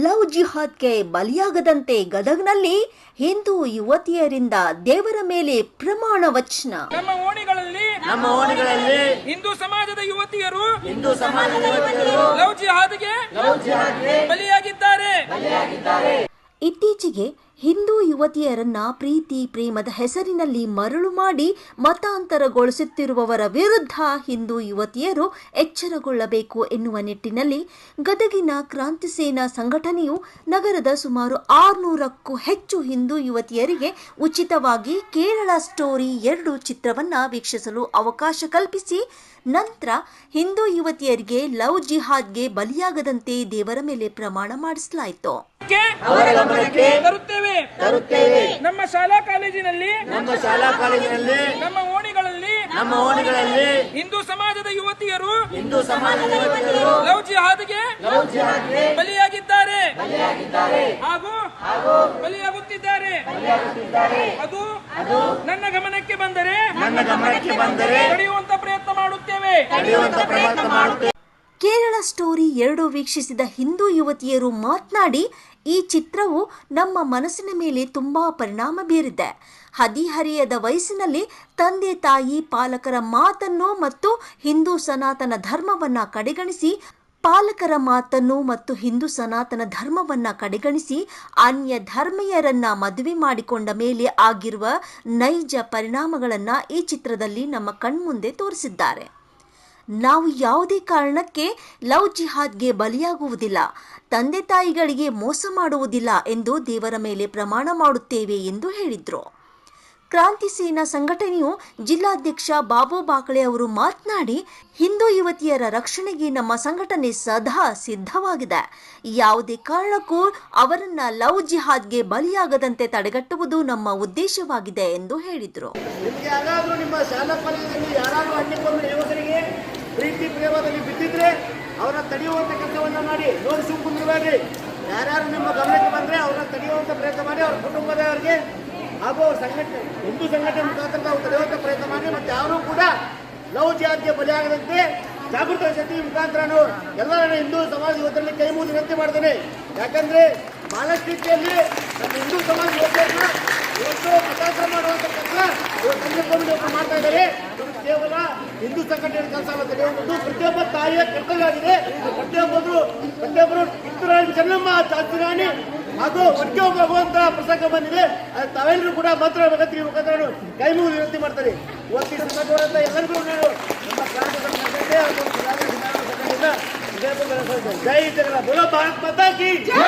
Love ಜಿಹಾದ್ಗೆ ಬಲಿಯಾಗದಂತೆ ಗದಗ್ನಲ್ಲಿ ಹಿಂದೂ ಯುವತಿಯರಿಂದ ದೇವರ ಮೇಲೆ ಪ್ರಮಾಣ ವಚನ. ನಮ್ಮ ಓಣಿಗಳಲ್ಲಿ ಹಿಂದೂ ಸಮಾಜದ ಯುವತಿಯರು ಲವ್ ಜಿಹಾದ್ಗೆ ಬಲಿಯಾಗಿದ್ದಾರೆ. ಇತ್ತೀಚೆಗೆ ಹಿಂದೂ ಯುವತಿಯರನ್ನ ಪ್ರೀತಿ ಪ್ರೇಮದ ಹೆಸರಿನಲ್ಲಿ ಮರಳು ಮಾಡಿ ಮತಾಂತರಗೊಳಿಸುತ್ತಿರುವವರ ವಿರುದ್ಧ ಹಿಂದೂ ಯುವತಿಯರು ಎಚ್ಚರಗೊಳ್ಳಬೇಕು ಎನ್ನುವ ನಿಟ್ಟಿನಲ್ಲಿ ಗದಗಿನ ಕ್ರಾಂತಿ ಸೇನಾ ಸಂಘಟನೆಯು ನಗರದ ಸುಮಾರು 600ಕ್ಕೂ ಹೆಚ್ಚು ಹಿಂದೂ ಯುವತಿಯರಿಗೆ ಉಚಿತವಾಗಿ ಕೇರಳ ಸ್ಟೋರಿ 2 ಚಿತ್ರವನ್ನು ವೀಕ್ಷಿಸಲು ಅವಕಾಶ ಕಲ್ಪಿಸಿ ನಂತರ ಹಿಂದೂ ಯುವತಿಯರಿಗೆ ಲವ್ ಜಿಹಾದ್ಗೆ ಬಲಿಯಾಗದಂತೆ ದೇವರ ಮೇಲೆ ಪ್ರಮಾಣ ಮಾಡಿಸಲಾಯಿತು. ನಮ್ಮ ಶಾಲಾ ಕಾಲೇಜಿನಲ್ಲಿ ನಮ್ಮ ಓಣಿಗಳಲ್ಲಿ ಹಿಂದೂ ಸಮಾಜದ ಯುವತಿಯರು ಲವ್ ಜಿಹಾದ್ಗೆ ಬಲಿಯಾಗಿದ್ದಾರೆ ಹಾಗೂ ಬಲಿಯಾಗುತ್ತಿದ್ದಾರೆ. ಅದು ನನ್ನ ಗಮನಕ್ಕೆ ಬಂದರೆ ತಡೆಯುವಂತ ಪ್ರಯತ್ನ ಮಾಡುತ್ತೇವೆ. ಕೇರಳ ಸ್ಟೋರಿ 2 ವೀಕ್ಷಿಸಿದ ಹಿಂದೂ ಯುವತಿಯರು ಮಾತನಾಡಿ, ಈ ಚಿತ್ರವು ನಮ್ಮ ಮನಸ್ಸಿನ ಮೇಲೆ ತುಂಬಾ ಪರಿಣಾಮ ಬೀರಿದೆ. ಹದಿಹರೆಯದ ವಯಸ್ಸಿನಲ್ಲಿ ತಂದೆ ತಾಯಿ ಪಾಲಕರ ಮಾತನ್ನು ಮತ್ತು ಹಿಂದೂ ಸನಾತನ ಧರ್ಮವನ್ನ ಕಡೆಗಣಿಸಿ ಅನ್ಯ ಧರ್ಮೀಯರನ್ನ ಮದುವೆ ಮಾಡಿಕೊಂಡ ಮೇಲೆ ಆಗಿರುವ ನೈಜ ಪರಿಣಾಮಗಳನ್ನ ಈ ಚಿತ್ರದಲ್ಲಿ ನಮ್ಮ ಕಣ್ಮುಂದೆ ತೋರಿಸಿದ್ದಾರೆ. ನಾವು ಯಾವುದೇ ಕಾರಣಕ್ಕೆ ಲವ್ ಜಿಹಾದ್ಗೆ ಬಲಿಯಾಗುವುದಿಲ್ಲ, ತಂದೆ ತಾಯಿಗಳಿಗೆ ಮೋಸ ಮಾಡುವುದಿಲ್ಲ ಎಂದು ದೇವರ ಮೇಲೆ ಪ್ರಮಾಣ ಮಾಡುತ್ತೇವೆ ಎಂದು ಹೇಳಿದರು. ಕ್ರಾಂತಿ ಸೇನಾ ಸಂಘಟನೆಯು ಜಿಲ್ಲಾಧ್ಯಕ್ಷ ಬಾಬು ಬಾಕಳೆ ಅವರು ಮಾತನಾಡಿ, ಹಿಂದೂ ಯುವತಿಯರ ರಕ್ಷಣೆಗೆ ನಮ್ಮ ಸಂಘಟನೆ ಸದಾ ಸಿದ್ಧವಾಗಿದೆ. ಯಾವುದೇ ಕಾರಣಕ್ಕೂ ಅವರನ್ನ ಲವ್ ಜಿಹಾದ್ಗೆ ಬಲಿಯಾಗದಂತೆ ತಡೆಗಟ್ಟುವುದು ನಮ್ಮ ಉದ್ದೇಶವಾಗಿದೆ ಎಂದು ಹೇಳಿದರು. ನಿಮ್ಮ ಶಾಲಾ ಕಾಲೇಜಲ್ಲಿ ಯಾರಾದರೂ ಅನ್ಯಕೊಂಡು ಯುವಕರಿಗೆ ಪ್ರೀತಿ ಪ್ರೇಮದಲ್ಲಿ ಬಿದ್ದಿದ್ರೆ ಅವರನ್ನ ತಡೆಯುವಂತ ಕೆಲಸವನ್ನ ಮಾಡಿ. ನೋಡಿ ಸುಮ್ಮನಿರಬೇಡ್ರಿ. ಯಾರ್ಯಾರು ನಿಮ್ಮ ಗಮನಕ್ಕೆ ಬಂದ್ರೆ ಅವರನ್ನ ತಡೆಯುವಂತ ಪ್ರಯತ್ನ ಮಾಡಿ, ಅವ್ರ ಕುಟುಂಬದವರಿಗೆ ಹಾಗೂ ಸಂಘಟನೆ ಹಿಂದೂ ಸಂಘಟನೆ ಮುಖಾಂತರ ನಾವು ತಡೆಯುವಂತ ಪ್ರಯತ್ನ ಮಾಡಿ. ಮತ್ತೆ ಯಾರು ಕೂಡ ಲವ್ ಜಿಹಾದ್ಗೆ ಬಲಿಯಾಗದಂತೆ ಜಾಗೃತ ಸಮಿತಿ ಮುಖಾಂತರ ಎಲ್ಲರ ಹಿಂದೂ ಸಮಾಜ ಯುವಕರಲ್ಲಿ ಕೈ ಮುಗಿದು ವಿನಂತಿ ಮಾಡ್ತೇನೆ. ಯಾಕಂದ್ರೆ ಬಹಳಷ್ಟು ರೀತಿಯಲ್ಲಿ ನಮ್ಮ ಹಿಂದೂ ಸಮಾಜ ಯುವಕರನ್ನ ಇವತ್ತು ಮತಾಂತರ ಮಾಡುವಂತ ಕೆಲಸ ಮಾಡ್ತಾ ಇದ್ದಾರೆ. ಕೇವಲ ಹಿಂದೂ ಸಂಘಟನೆ ಕೆಲಸ ಅಲ್ಲ, ತಡೆಯುವಂಥದ್ದು ಪ್ರತಿಯೊಬ್ಬ ತಾಯಿಯ ಕರ್ತವ್ಯ ಆಗಿದೆ. ಪ್ರತಿಯೊಬ್ಬರು ಕಿತ್ತೂರಾಣಿ ಚೆನ್ನಮ್ಮ ಚಾಚಿ ರಾಣಿ ಹಾಗೂ ಒಟ್ಟಿಗೆ ಹೋಗುವಂತ ಪ್ರಸಂಗ ಬಂದಿದೆ. ತಾವೆಲ್ಲರೂ ಕೂಡ ಮಂತ್ರ ಭಗತ್ರಿ ಮುಖಾಂತರ ಕೈ ಮುಗಿದು ವಿನಂತಿ ಮಾಡ್ತಾರೆ. ಇವತ್ತು ಸಂಘಟನೆ ಎಲ್ಲರಿಗೂ ನಮ್ಮ ಕ್ರಾಂತಿ ಸಂಘಟನೆ ಹಾಗೂ ಸಂಘಟನೆಯಿಂದ ಜೈ ಜಗನ್ನಾಥ, ಬೋಲೋ ಭಾರತ್ ಮಾತಾ ಕಿ ಜೈ.